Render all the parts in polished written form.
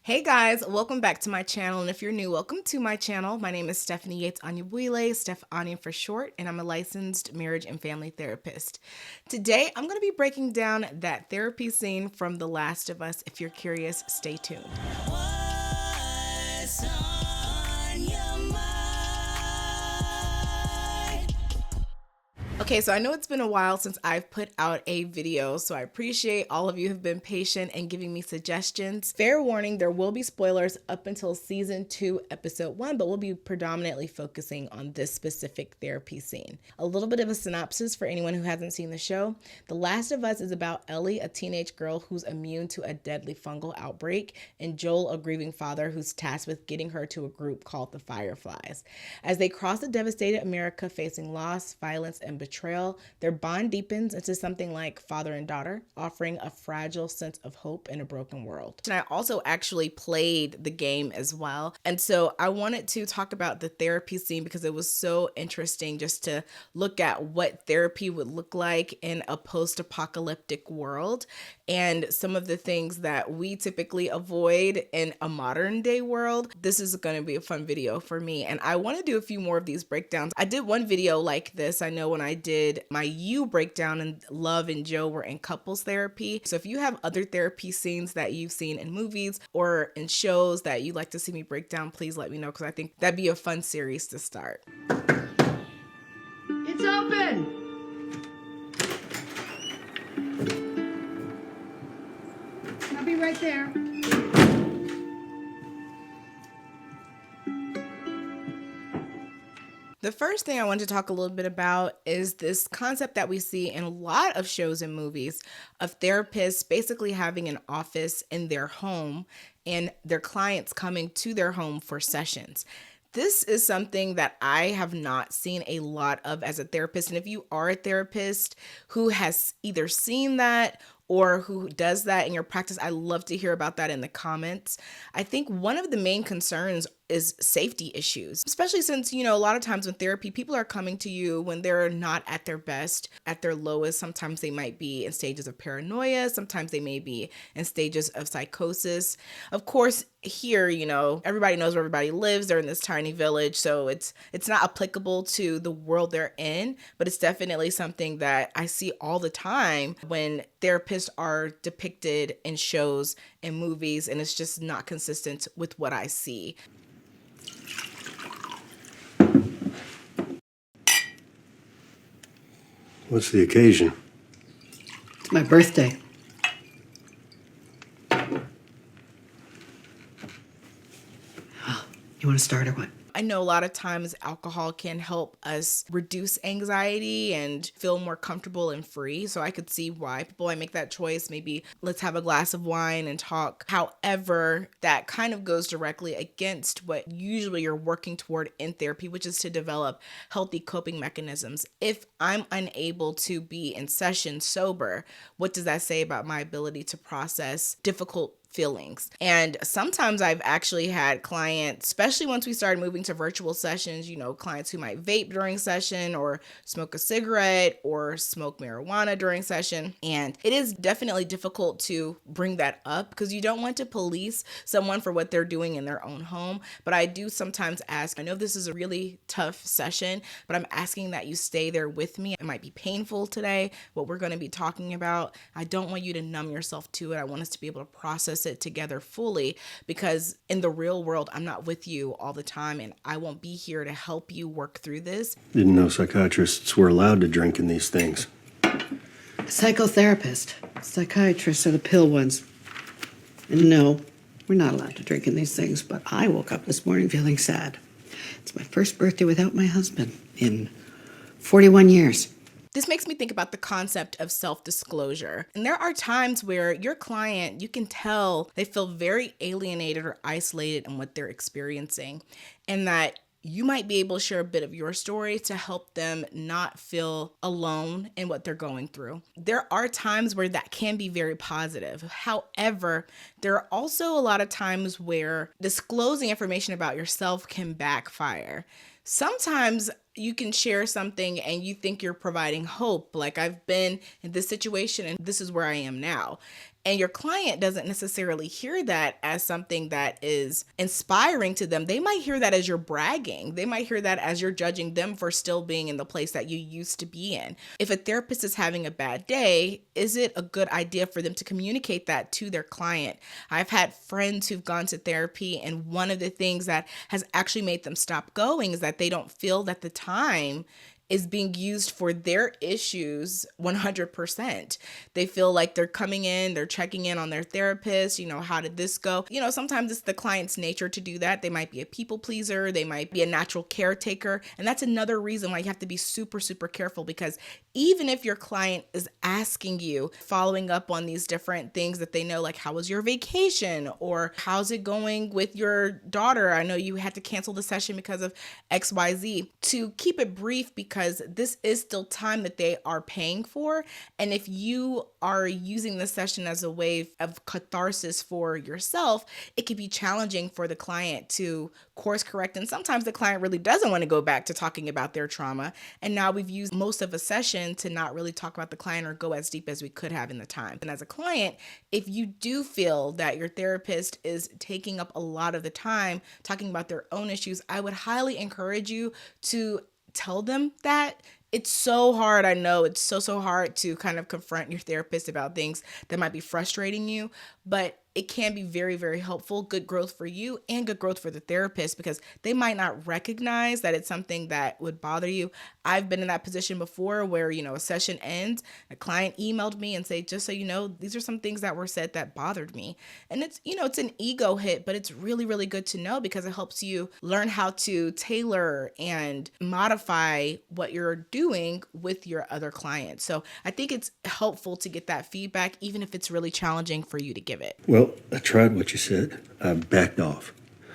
Hey guys, welcome back to my channel, and if you're new, welcome to my channel. My name is Stephanie Yates Anya, Steph Anya for short, and I'm a licensed marriage and family therapist. Today, I'm going to be breaking down that therapy scene from The Last of Us. If you're curious, stay tuned. What's on your mind? Okay, so I know it's been a while since I've put out a video, so I appreciate all of you have been patient and giving me suggestions. Fair warning, there will be spoilers up until season 2, episode 1, but we'll be predominantly focusing on this specific therapy scene. A little bit of a synopsis for anyone who hasn't seen the show. The Last of Us is about Ellie, a teenage girl who's immune to a deadly fungal outbreak, and Joel, a grieving father who's tasked with getting her to a group called the Fireflies. As they cross a devastated America facing loss, violence, and betrayal, their bond deepens into something like father and daughter, offering a fragile sense of hope in a broken world. And I also actually played the game as well. And so I wanted to talk about the therapy scene because it was so interesting just to look at what therapy would look like in a post-apocalyptic world and some of the things that we typically avoid in a modern day world. This is going to be a fun video for me, and I want to do a few more of these breakdowns. I did one video like this, I know, when I did my You breakdown, and Love and Joe were in couples therapy. So if you have other therapy scenes that you've seen in movies or in shows that you'd like to see me break down, please let me know, because I think that'd be a fun series to start. It's open! I'll be right there. The first thing I want to talk a little bit about is this concept that we see in a lot of shows and movies of therapists basically having an office in their home and their clients coming to their home for sessions. This is something that I have not seen a lot of as a therapist. And if you are a therapist who has either seen that or who does that in your practice, I love to hear about that in the comments. I think one of the main concerns is safety issues, especially since, a lot of times in therapy, people are coming to you when they're not at their best, at their lowest. Sometimes they might be in stages of paranoia. Sometimes they may be in stages of psychosis. Of course, here, everybody knows where everybody lives. They're in this tiny village, so it's not applicable to the world they're in, but it's definitely something that I see all the time when therapists are depicted in shows and movies, and it's just not consistent with what I see. What's the occasion? It's my birthday. You want to start or what? I know a lot of times alcohol can help us reduce anxiety and feel more comfortable and free. So I could see why people might make that choice. Maybe let's have a glass of wine and talk. However, that kind of goes directly against what usually you're working toward in therapy, which is to develop healthy coping mechanisms. If I'm unable to be in session sober, what does that say about my ability to process difficult feelings? And sometimes I've actually had clients, especially once we started moving to virtual sessions, clients who might vape during session or smoke a cigarette or smoke marijuana during session. And it is definitely difficult to bring that up because you don't want to police someone for what they're doing in their own home. But I do sometimes ask, I know this is a really tough session, but I'm asking that you stay there with me. It might be painful today, what we're going to be talking about. I don't want you to numb yourself to it. I want us to be able to process it together fully, because in the real world, I'm not with you all the time, and I won't be here to help you work through this. Didn't know psychiatrists were allowed to drink in these things. Psychotherapist. Psychiatrists are the pill ones. And no, we're not allowed to drink in these things, but I woke up this morning feeling sad. It's my first birthday without my husband in 41 years. This makes me think about the concept of self-disclosure. And there are times where your client, you can tell they feel very alienated or isolated in what they're experiencing, and that you might be able to share a bit of your story to help them not feel alone in what they're going through. There are times where that can be very positive. However, there are also a lot of times where disclosing information about yourself can backfire. Sometimes you can share something and you think you're providing hope, like I've been in this situation and this is where I am now. And your client doesn't necessarily hear that as something that is inspiring to them. They might hear that as you're bragging. They might hear that as you're judging them for still being in the place that you used to be in. If a therapist is having a bad day, is it a good idea for them to communicate that to their client? I've had friends who've gone to therapy, and one of the things that has actually made them stop going is that they don't feel that the time is being used for their issues 100%. They feel like they're coming in, they're checking in on their therapist, how did this go? Sometimes it's the client's nature to do that. They might be a people pleaser, they might be a natural caretaker. And that's another reason why you have to be super, super careful, because even if your client is asking you, following up on these different things that they know, like how was your vacation, or how's it going with your daughter? I know you had to cancel the session because of XYZ. To keep it brief, because this is still time that they are paying for. And if you are using the session as a way of catharsis for yourself, it can be challenging for the client to course correct. And sometimes the client really doesn't want to go back to talking about their trauma. And now we've used most of a session to not really talk about the client or go as deep as we could have in the time. And as a client, if you do feel that your therapist is taking up a lot of the time talking about their own issues, I would highly encourage you to tell them that. It's so hard. I know it's so hard to kind of confront your therapist about things that might be frustrating you, but it can be very, very helpful. Good growth for you and good growth for the therapist, because they might not recognize that it's something that would bother you. I've been in that position before where, a session ends, a client emailed me and say, just so you know, these are some things that were said that bothered me. And it's, it's an ego hit, but it's really, really good to know, because it helps you learn how to tailor and modify what you're doing with your other clients. So I think it's helpful to get that feedback, even if it's really challenging for you to give it. Well, I tried what you said. I backed off.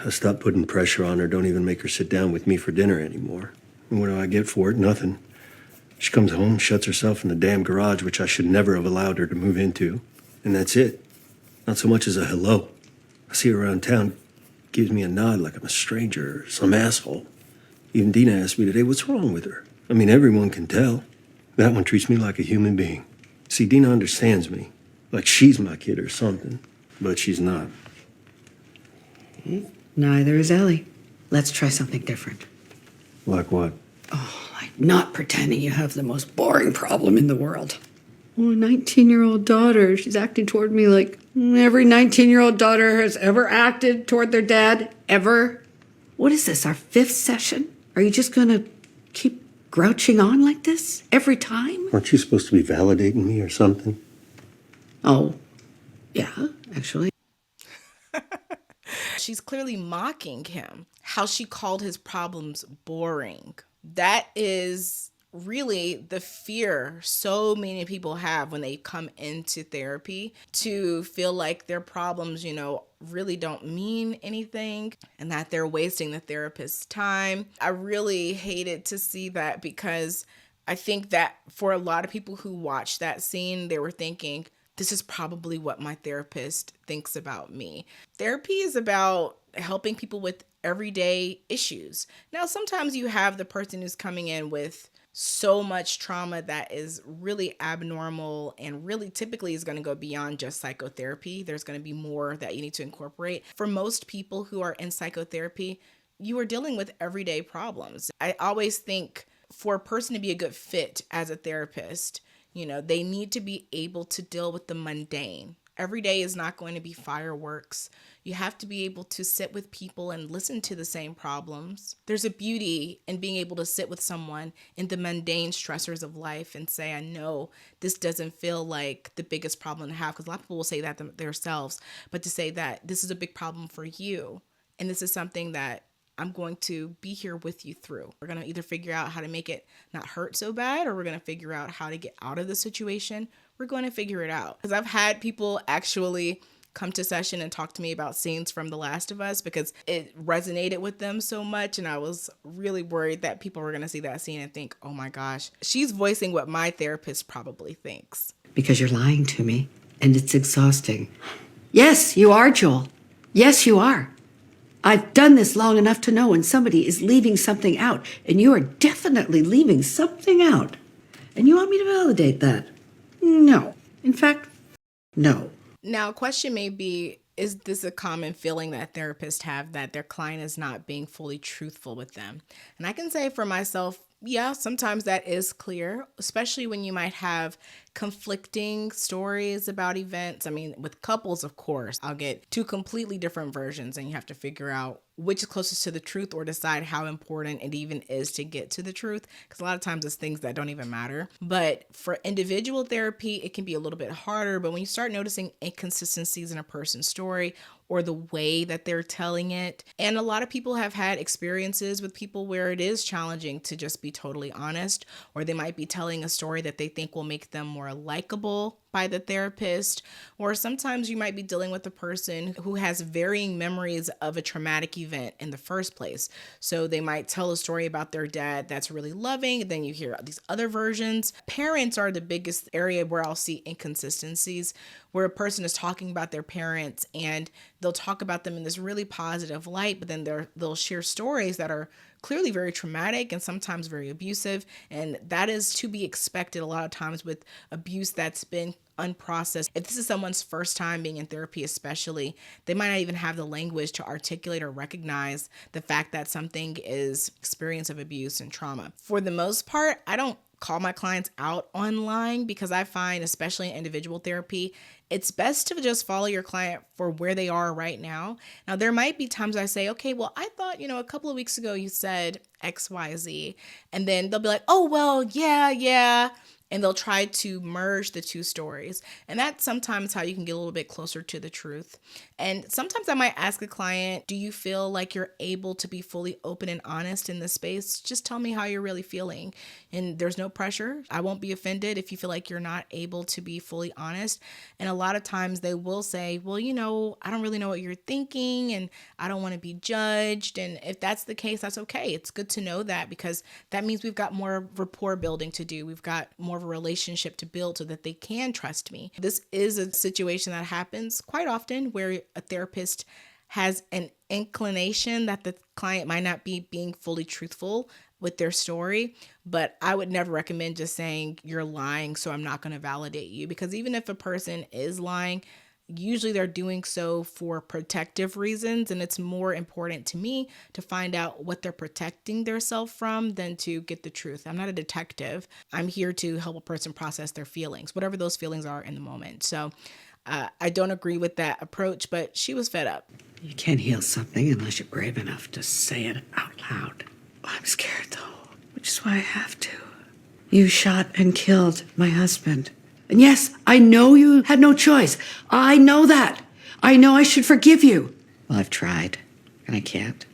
I stopped putting pressure on her. Don't even make her sit down with me for dinner anymore. And what do I get for it? Nothing. She comes home, shuts herself in the damn garage, which I should never have allowed her to move into. And that's it. Not so much as a hello. I see her around town, gives me a nod like I'm a stranger or some asshole. Even Dina asked me today, what's wrong with her? I mean, everyone can tell. That one treats me like a human being. See, Dina understands me. Like she's my kid or something. But she's not. Neither is Ellie. Let's try something different. Like what? Oh, like not pretending you have the most boring problem in the world. Oh, a 19-year-old daughter. She's acting toward me like every 19-year-old daughter has ever acted toward their dad, ever. What is this, our 5th session? Are you just going to keep grouching on like this every time? Aren't you supposed to be validating me or something? Oh, yeah, actually. She's clearly mocking him, how she called his problems boring. That is really the fear so many people have when they come into therapy, to feel like their problems, really don't mean anything and that they're wasting the therapist's time. I really hated to see that, because I think that for a lot of people who watched that scene, they were thinking, this is probably what my therapist thinks about me. Therapy is about helping people with everyday issues. Now, sometimes you have the person who's coming in with so much trauma that is really abnormal and really typically is going to go beyond just psychotherapy. There's going to be more that you need to incorporate. For most people who are in psychotherapy, you are dealing with everyday problems. I always think for a person to be a good fit as a therapist, they need to be able to deal with the mundane. Every day is not going to be fireworks. You have to be able to sit with people and listen to the same problems. There's a beauty in being able to sit with someone in the mundane stressors of life and say, I know this doesn't feel like the biggest problem to have, because a lot of people will say that themselves, but to say that this is a big problem for you, and this is something that I'm going to be here with you through. We're going to either figure out how to make it not hurt so bad, or we're going to figure out how to get out of the situation. We're going to figure it out. Because I've had people actually come to session and talk to me about scenes from The Last of Us, because it resonated with them so much. And I was really worried that people were going to see that scene and think, oh my gosh, she's voicing what my therapist probably thinks. Because you're lying to me, and it's exhausting. Yes, you are, Joel. Yes, you are. I've done this long enough to know when somebody is leaving something out, and you are definitely leaving something out. And you want me to validate that? No. In fact, no. Now, a question may be, is this a common feeling that therapists have that their client is not being fully truthful with them? And I can say for myself, yeah, sometimes that is clear, especially when you might have conflicting stories about events. I mean, with couples, of course, I'll get two completely different versions, and you have to figure out which is closest to the truth or decide how important it even is to get to the truth. Because a lot of times it's things that don't even matter. But for individual therapy, it can be a little bit harder. But when you start noticing inconsistencies in a person's story or the way that they're telling it, and a lot of people have had experiences with people where it is challenging to just be totally honest, or they might be telling a story that they think will make them more likable by the therapist, or sometimes you might be dealing with a person who has varying memories of a traumatic event in the first place. So they might tell a story about their dad that's really loving, and then you hear these other versions. Parents are the biggest area where I'll see inconsistencies, where a person is talking about their parents and they'll talk about them in this really positive light, but then they'll share stories that are clearly very traumatic and sometimes very abusive. And that is to be expected a lot of times with abuse that's been unprocessed. If this is someone's first time being in therapy, especially, they might not even have the language to articulate or recognize the fact that something is experience of abuse and trauma. For the most part, I don't call my clients out online because I find, especially in individual therapy, it's best to just follow your client for where they are right now. Now, there might be times I say, okay, well, I thought, a couple of weeks ago you said XYZ. And then they'll be like, oh, well, yeah. And they'll try to merge the two stories. And that's sometimes how you can get a little bit closer to the truth. And sometimes I might ask a client, do you feel like you're able to be fully open and honest in this space? Just tell me how you're really feeling. And there's no pressure. I won't be offended if you feel like you're not able to be fully honest. And a lot of times they will say, well, I don't really know what you're thinking and I don't want to be judged. And if that's the case, that's okay. It's good to know that because that means we've got more rapport building to do. We've got more of a relationship to build so that they can trust me. This is a situation that happens quite often where a therapist has an inclination that the client might not be being fully truthful with their story, but I would never recommend just saying you're lying, so I'm not going to validate you, because even if a person is lying, usually they're doing so for protective reasons, and it's more important to me to find out what they're protecting themselves from than to get the truth. I'm not a detective. I'm here to help a person process their feelings, whatever those feelings are in the moment. So I don't agree with that approach, but she was fed up. You can't heal something unless you're brave enough to say it out loud. I'm scared, though, which is why I have to. You shot and killed my husband. And yes, I know you had no choice. I know that. I know I should forgive you. Well, I've tried, and I can't.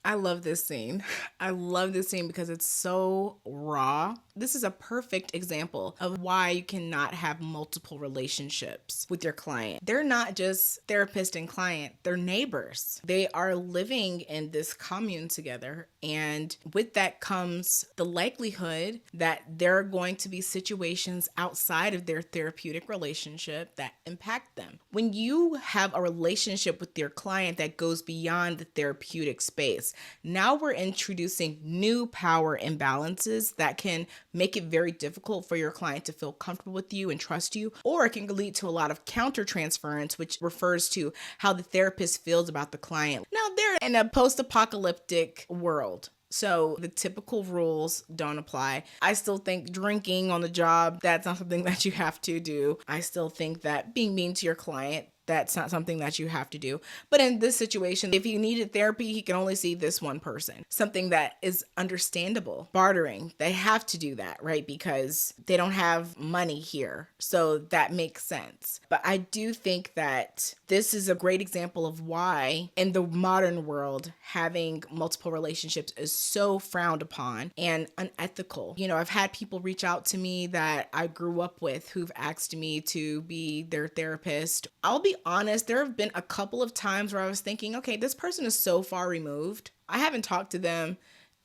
I love this scene. I love this scene because it's so raw. This is a perfect example of why you cannot have multiple relationships with your client. They're not just therapist and client, they're neighbors. They are living in this commune together. And with that comes the likelihood that there are going to be situations outside of their therapeutic relationship that impact them. When you have a relationship with your client that goes beyond the therapeutic space, now we're introducing new power imbalances that can make it very difficult for your client to feel comfortable with you and trust you, or it can lead to a lot of countertransference, which refers to how the therapist feels about the client. Now, they're in a post-apocalyptic world, so the typical rules don't apply. I still think drinking on the job, that's not something that you have to do. I still think that being mean to your client, that's not something that you have to do. But in this situation, if he needed therapy, he can only see this one person. Something that is understandable. Bartering, they have to do that, right? Because they don't have money here. So that makes sense. But I do think that this is a great example of why in the modern world, having multiple relationships is so frowned upon and unethical. I've had people reach out to me that I grew up with who've asked me to be their therapist. I'll be honest, there have been a couple of times where I was thinking, okay, this person is so far removed. I haven't talked to them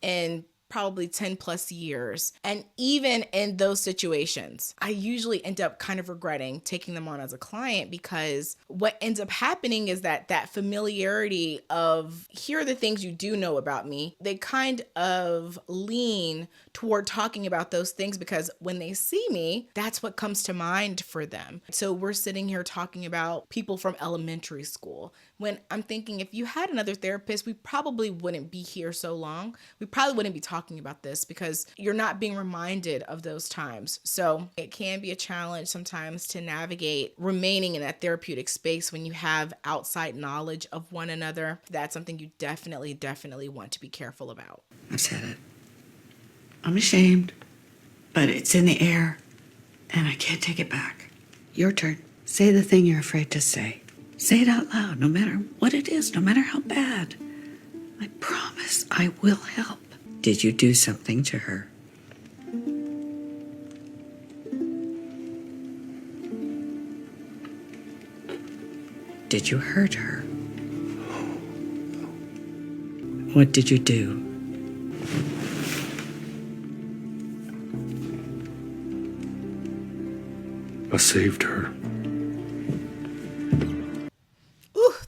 in probably 10 plus years. And even in those situations, I usually end up kind of regretting taking them on as a client, because what ends up happening is that familiarity of, here are the things you do know about me, they kind of lean toward talking about those things, because when they see me, that's what comes to mind for them. So we're sitting here talking about people from elementary school, when I'm thinking, if you had another therapist, we probably wouldn't be here so long. We probably wouldn't be talking about this, because you're not being reminded of those times. So it can be a challenge sometimes to navigate remaining in that therapeutic space when you have outside knowledge of one another. That's something you definitely want to be careful about. I've said it. I'm ashamed, but it's in the air, and I can't take it back. Your turn. Say the thing you're afraid to say. Say it out loud, no matter what it is, no matter how bad. I promise I will help. Did you do something to her? Did you hurt her? What did you do? I saved her.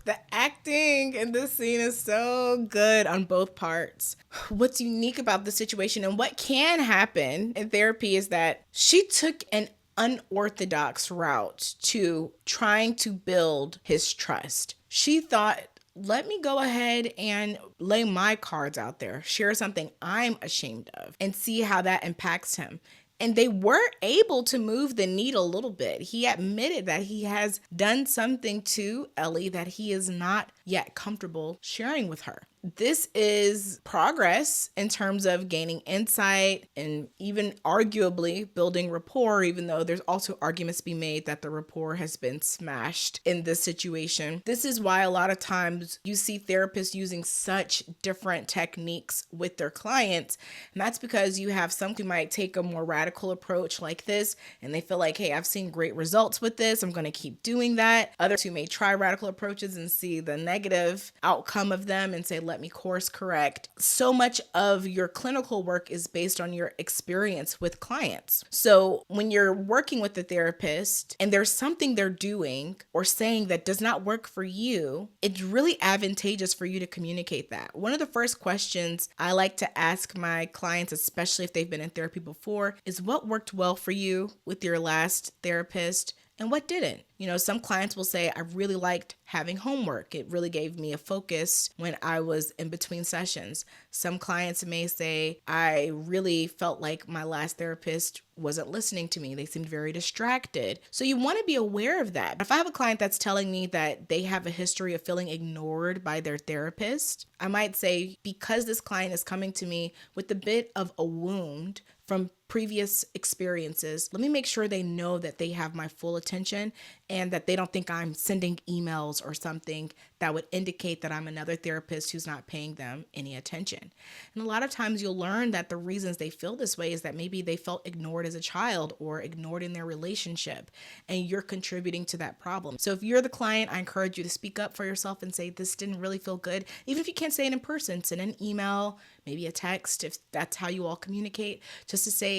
The acting in this scene is so good on both parts. What's unique about the situation and what can happen in therapy is that she took an unorthodox route to trying to build his trust. She thought, let me go ahead and lay my cards out there, share something I'm ashamed of, and see how that impacts him. And they were able to move the needle a little bit. He admitted that he has done something to Ellie that he is not yet comfortable sharing with her. This is progress in terms of gaining insight and even arguably building rapport, even though there's also arguments to be made that the rapport has been smashed in this situation. This is why a lot of times you see therapists using such different techniques with their clients. And that's because you have some who might take a more radical approach like this, and they feel like, hey, I've seen great results with this, I'm going to keep doing that. Others who may try radical approaches and see the negative outcome of them and say, let me course correct. So much of your clinical work is based on your experience with clients. So when you're working with the therapist and there's something they're doing or saying that does not work for you, it's really advantageous for you to communicate that. One of the first questions I like to ask my clients, especially if they've been in therapy before, is what worked well for you with your last therapist and what didn't? You know, some clients will say, I really liked having homework. It really gave me a focus when I was in between sessions. Some clients may say, I really felt like my last therapist wasn't listening to me. They seemed very distracted. So you want to be aware of that. If I have a client that's telling me that they have a history of feeling ignored by their therapist, I might say, because this client is coming to me with a bit of a wound from previous experiences, let me make sure they know that they have my full attention and that they don't think I'm sending emails or something that would indicate that I'm another therapist who's not paying them any attention. And a lot of times you'll learn that the reasons they feel this way is that maybe they felt ignored as a child or ignored in their relationship, and you're contributing to that problem. So if you're the client, I encourage you to speak up for yourself and say, this didn't really feel good. Even if you can't say it in person, send an email, maybe a text, if that's how you all communicate, just to say,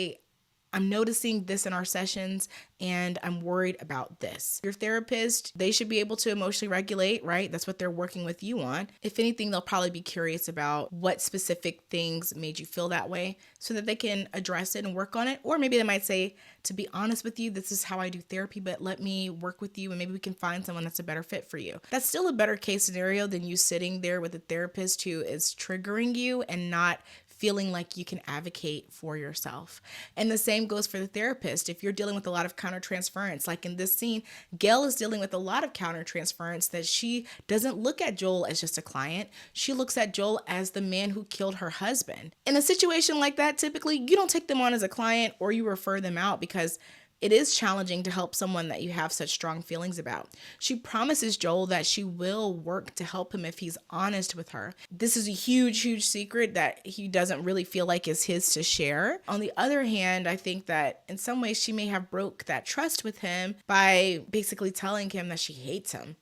I'm noticing this in our sessions and I'm worried about this. Your therapist, they should be able to emotionally regulate, right? That's what they're working with you on. If anything, they'll probably be curious about what specific things made you feel that way so that they can address it and work on it. Or maybe they might say, to be honest with you, this is how I do therapy, but let me work with you and maybe we can find someone that's a better fit for you. That's still a better case scenario than you sitting there with a therapist who is triggering you and not feeling like you can advocate for yourself. And the same goes for the therapist. If you're dealing with a lot of countertransference, like in this scene, Gail is dealing with a lot of countertransference that she doesn't look at Joel as just a client. She looks at Joel as the man who killed her husband. In a situation like that, typically you don't take them on as a client or you refer them out because it is challenging to help someone that you have such strong feelings about. She promises Joel that she will work to help him if he's honest with her. This is a huge secret that he doesn't really feel like is his to share. On the other hand, I think that in some ways she may have broke that trust with him by basically telling him that she hates him.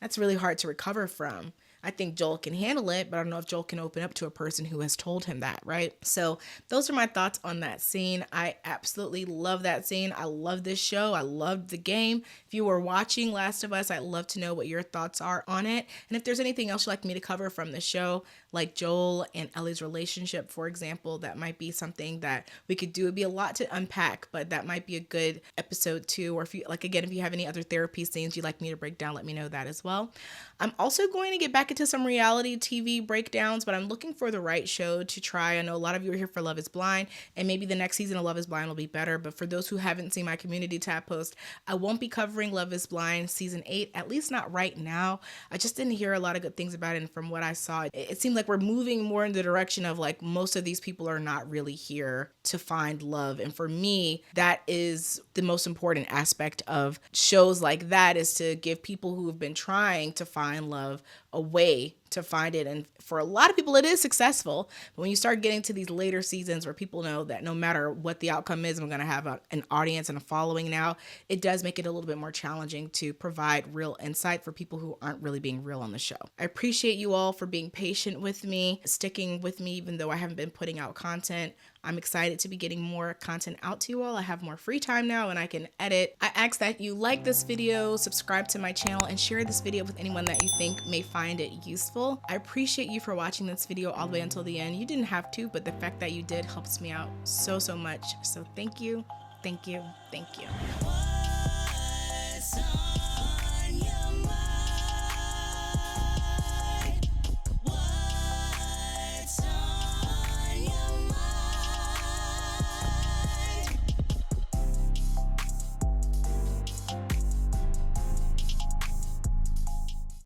That's really hard to recover from. I think Joel can handle it, but I don't know if Joel can open up to a person who has told him that, right? So those are my thoughts on that scene. I absolutely love that scene. I love this show. I loved the game. If you were watching Last of Us, I'd love to know what your thoughts are on it. And if there's anything else you'd like me to cover from the show, like Joel and Ellie's relationship, for example, that might be something that we could do. It'd be a lot to unpack, but that might be a good episode too. Or if you like, again, if you have any other therapy scenes you'd like me to break down, let me know that as well. I'm also going to get back into some reality TV breakdowns, but I'm looking for the right show to try. I know a lot of you are here for Love is Blind, and maybe the next season of Love is Blind will be better. But for those who haven't seen my community tab post, I won't be covering Love is Blind season 8, at least not right now. I just didn't hear a lot of good things about it, and from what I saw, it seemed like we're moving more in the direction of like most of these people are not really here to find love. And for me, that is the most important aspect of shows like that, is to give people who have been trying to find love a way to find it. And for a lot of people, it is successful. But when you start getting to these later seasons where people know that no matter what the outcome is, I'm going to have an audience and a following now, it does make it a little bit more challenging to provide real insight for people who aren't really being real on the show. I appreciate you all for being patient with me, sticking with me, even though I haven't been putting out content. I'm excited to be getting more content out to you all. I have more free time now and I can edit. I ask that you like this video, subscribe to my channel, and share this video with anyone that you think may find it useful. I appreciate you for watching this video all the way until the end. You didn't have to, but the fact that you did helps me out so much. So thank you, thank you, thank you.